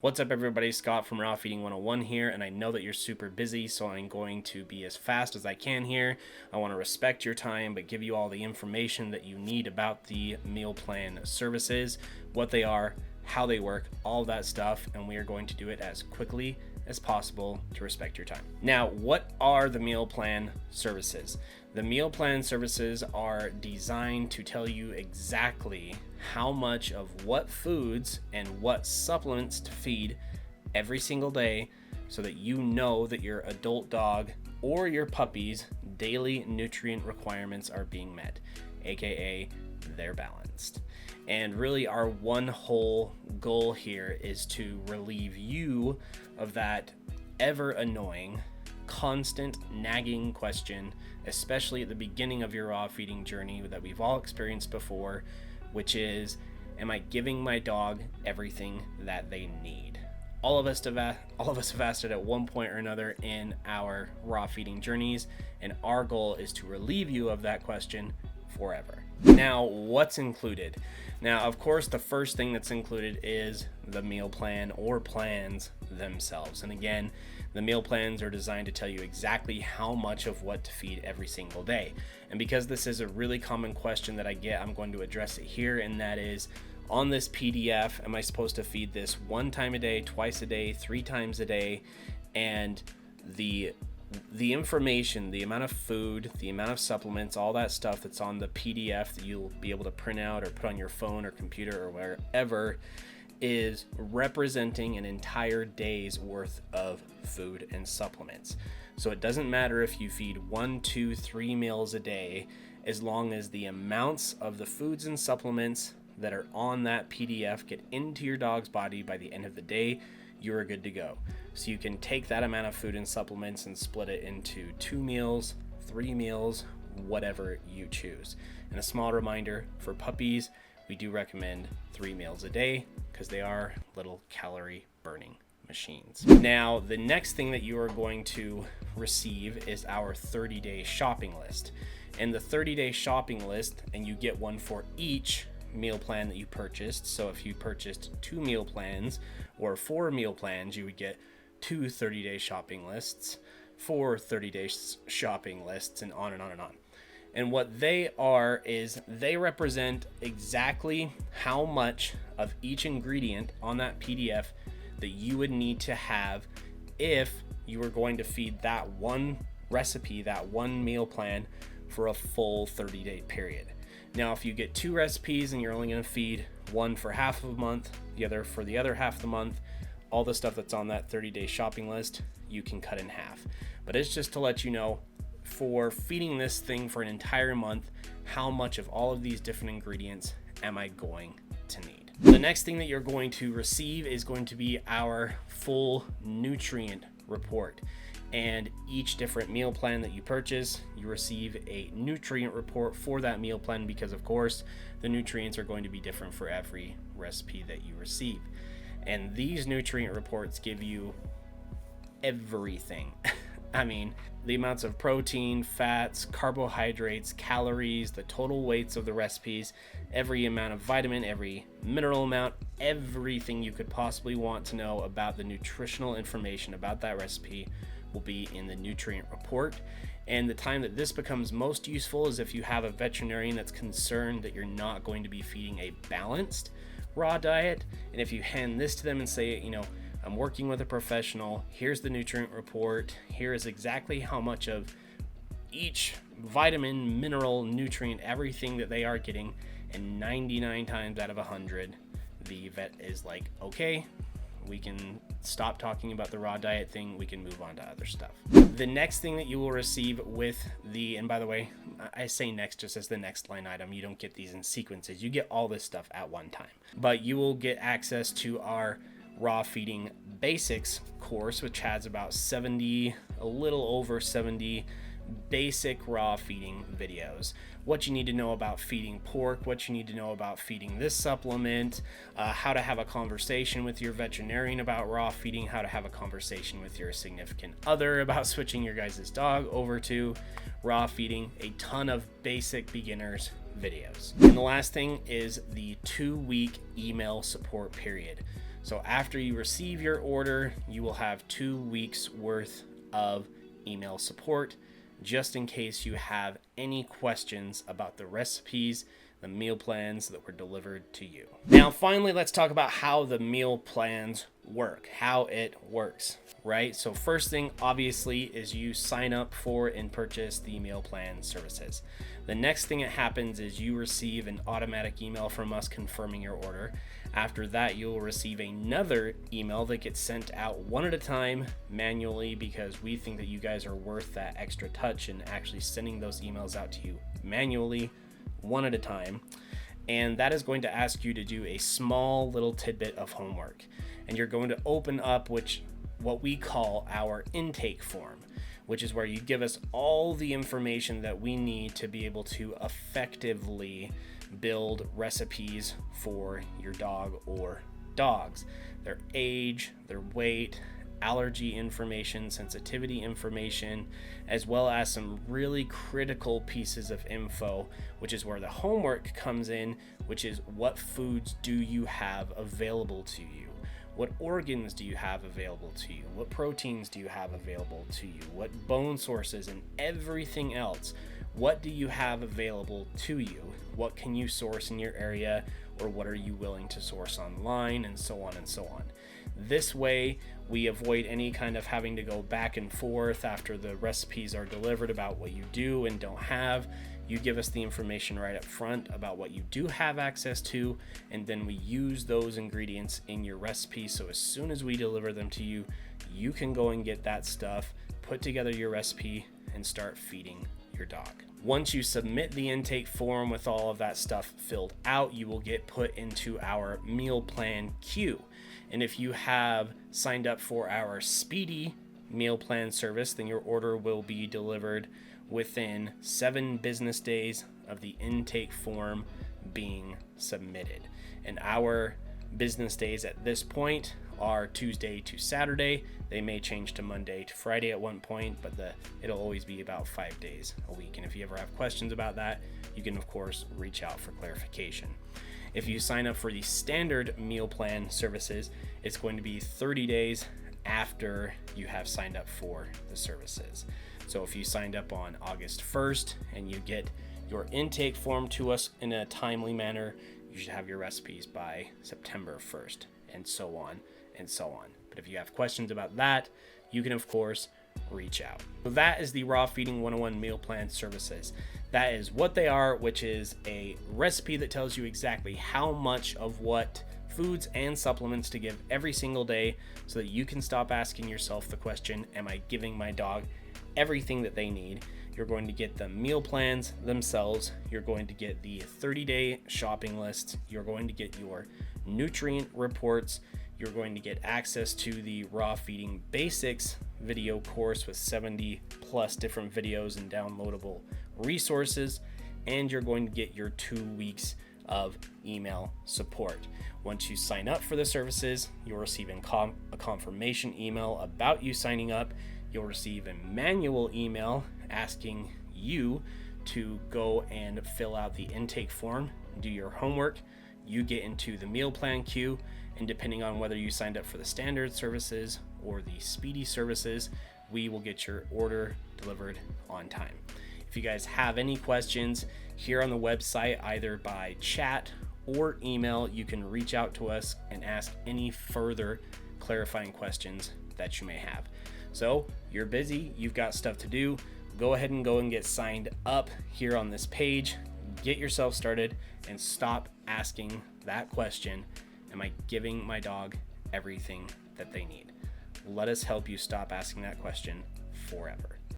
What's up everybody, Scott from Raw Feeding 101 here, and I know that you're super busy, so I'm going to be as fast as I can here. I want to respect your time, but give you all the information that you need about the meal plan services, what they are, how they work, all that stuff, and we are going to do it as quickly as possible to respect your time. Now, what are the meal plan services? The meal plan services are designed to tell you exactly how much of what foods and what supplements to feed every single day so that you know that your adult dog or your puppy's daily nutrient requirements are being met, aka they're balanced. And really our one whole goal here is to relieve you of that ever annoying, constant nagging question, especially at the beginning of your raw feeding journey that we've all experienced before, which is, am I giving my dog everything that they need? All of us have asked it at one point or another in our raw feeding journeys, and our goal is to relieve you of that question forever. Now, what's included? Now, of course, the first thing that's included is the meal plan or plans themselves. And again, the meal plans are designed to tell you exactly how much of what to feed every single day. And because this is a really common question that I get, I'm going to address it here, and that is, on this PDF, am I supposed to feed this one time a day, twice a day, 3 times a day? And the information, the amount of food, the amount of supplements, all that stuff that's on the PDF that you'll be able to print out or put on your phone or computer or wherever is representing an entire day's worth of food and supplements. So it doesn't matter if you feed 1, 2, 3 meals a day, as long as the amounts of the foods and supplements that are on that PDF get into your dog's body by the end of the day, you're good to go. So you can take that amount of food and supplements and split it into 2 meals, 3 meals, whatever you choose. And a small reminder for puppies, we do recommend 3 meals a day because they are little calorie burning machines. Now, the next thing that you are going to receive is our 30-day shopping list. And the 30-day shopping list, and you get one for each meal plan that you purchased. So if you purchased 2 meal plans or 4 meal plans, you would get 2 30-day shopping lists, 4 30-day shopping lists, and on and on and on. And what they are is they represent exactly how much of each ingredient on that PDF that you would need to have if you were going to feed that one recipe, that one meal plan for a full 30-day period. Now, if you get 2 recipes and you're only going to feed one for half of a month, the other for the other half of the month, all the stuff that's on that 30-day shopping list, you can cut in half. But it's just to let you know, for feeding this thing for an entire month, how much of all of these different ingredients am I going to need? The next thing that you're going to receive is going to be our full nutrient report. And each different meal plan that you purchase, you receive a nutrient report for that meal plan, because of course the nutrients are going to be different for every recipe that you receive. And these nutrient reports give you everything. I mean, the amounts of protein, fats, carbohydrates, calories, the total weights of the recipes, every amount of vitamin, every mineral amount, everything you could possibly want to know about the nutritional information about that recipe will be in the nutrient report. And the time that this becomes most useful is if you have a veterinarian that's concerned that you're not going to be feeding a balanced raw diet. And if you hand this to them and say, I'm working with a professional, here's the nutrient report, here is exactly how much of each vitamin, mineral, nutrient, everything that they are getting, and 99 times out of 100, the vet is like, okay, we can stop talking about the raw diet thing, we can move on to other stuff. The next thing that you will receive with and by the way, I say next just as the next line item, you don't get these in sequences, you get all this stuff at one time. But you will get access to our Raw Feeding Basics course, which has about 70, a little over 70 basic raw feeding videos. What you need to know about feeding pork, what you need to know about feeding this supplement, how to have a conversation with your veterinarian about raw feeding, how to have a conversation with your significant other about switching your guys' dog over to raw feeding, a ton of basic beginners videos. And the last thing is the 2-week email support period. So after you receive your order, you will have 2 weeks worth of email support, just in case you have any questions about the recipes, the meal plans that were delivered to you. Now, finally, let's talk about how the meal plans work, how it works, right? So first thing, obviously, is you sign up for and purchase the meal plan services. The next thing that happens is you receive an automatic email from us confirming your order. After that, you'll receive another email that gets sent out one at a time manually, because we think that you guys are worth that extra touch and actually sending those emails out to you manually, one at a time. And that is going to ask you to do a small little tidbit of homework. And you're going to open up what we call our intake form, which is where you give us all the information that we need to be able to effectively build recipes for your dog or dogs. Their age, their weight, allergy information, sensitivity information, as well as some really critical pieces of info, which is where the homework comes in, which is what foods do you have available to you? What organs do you have available to you? What proteins do you have available to you? What bone sources and everything else? What do you have available to you? What can you source in your area, or what are you willing to source online, and so on and so on. This way, we avoid any kind of having to go back and forth after the recipes are delivered about what you do and don't have. You give us the information right up front about what you do have access to, and then we use those ingredients in your recipe. So as soon as we deliver them to you, you can go and get that stuff, put together your recipe, and start feeding your dog. Once you submit the intake form with all of that stuff filled out, you will get put into our meal plan queue. And if you have signed up for our speedy meal plan service, then your order will be delivered within 7 business days of the intake form being submitted. And our business days at this point are Tuesday to Saturday. They may change to Monday to Friday at one point, but it'll always be about 5 days a week. And if you ever have questions about that, you can of course reach out for clarification. If you sign up for the standard meal plan services, it's going to be 30 days after you have signed up for the services. So if you signed up on August 1st and you get your intake form to us in a timely manner, you should have your recipes by September 1st, and so on and so on. But if you have questions about that, you can of course reach out. So that is the Raw Feeding 101 meal plan services. That is what they are, which is a recipe that tells you exactly how much of what foods and supplements to give every single day, so that you can stop asking yourself the question, am I giving my dog everything that they need? You're going to get the meal plans themselves. You're going to get the 30-day shopping lists. You're going to get your nutrient reports. You're going to get access to the Raw Feeding Basics video course with 70 plus different videos and downloadable resources. And you're going to get your 2 weeks of email support. Once you sign up for the services, you'll receive a confirmation email about you signing up. You'll receive a manual email asking you to go and fill out the intake form, do your homework. You get into the meal plan queue, and depending on whether you signed up for the standard services or the speedy services, we will get your order delivered on time. If you guys have any questions here on the website, either by chat or email, you can reach out to us and ask any further clarifying questions that you may have. So you're busy, you've got stuff to do, go ahead and get signed up here on this page, get yourself started, and stop asking that question, am I giving my dog everything that they need? Let us help you stop asking that question forever.